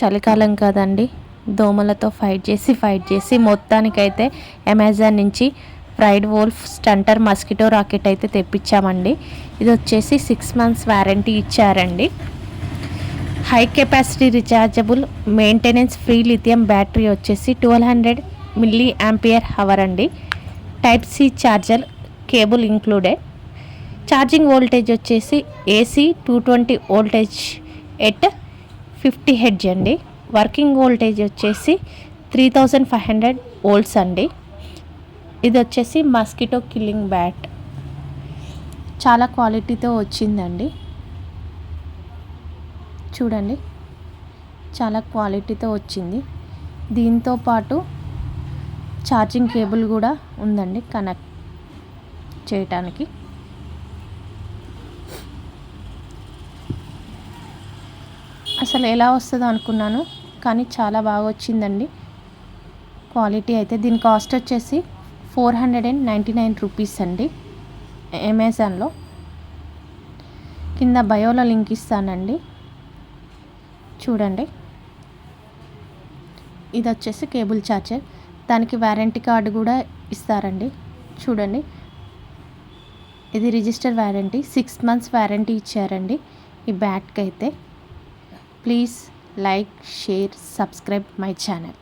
చలికాలం కదండి, దోమలతో ఫైట్ చేసి మొత్తానికైతే అమెజాన్ నుంచి ఫ్రైడ్ వోల్ఫ్ స్టంటర్ మస్కిటో రాకెట్ అయితే తెప్పించామండి. ఇది వచ్చేసి 6 months వారంటీ ఇచ్చారండి. High capacity rechargeable maintenance free lithium battery వచ్చేసి 1200 mAh అండి. Type C charger cable included. Charging voltage వచ్చేసి AC 220 వోల్టేజ్ ఎట్ 50 Hz అండి. వర్కింగ్ వోల్టేజ్ వచ్చేసి 3500 volts అండి. ఇది వచ్చేసి మస్కిటో కిల్లింగ్ బ్యాట్. చాలా క్వాలిటీతో వచ్చిందండి. చూడండి, చాలా క్వాలిటీతో వచ్చింది. దీంతో పాటు ఛార్జింగ్ కేబుల్ కూడా ఉందండి కనెక్ట్ చేయటానికి. అసలు ఎలా వస్తుందో అనుకున్నాను, కానీ చాలా బాగా వచ్చిందండి క్వాలిటీ అయితే. దీని కాస్ట్ వచ్చేసి 499 రూపీస్ అండి అమెజాన్లో. కింద బయోలో లింక్ ఇస్తానండి, చూడండి. ఇది వచ్చేసి కేబుల్ ఛార్జర్, దానికి వారంటీ కార్డు కూడా ఇస్తారండి. చూడండి, ఇది రిజిస్టర్ వారంటీ, 6 months వారంటీ ఇచ్చారండి ఈ బ్యాట్కి అయితే. Please like, share, subscribe my channel.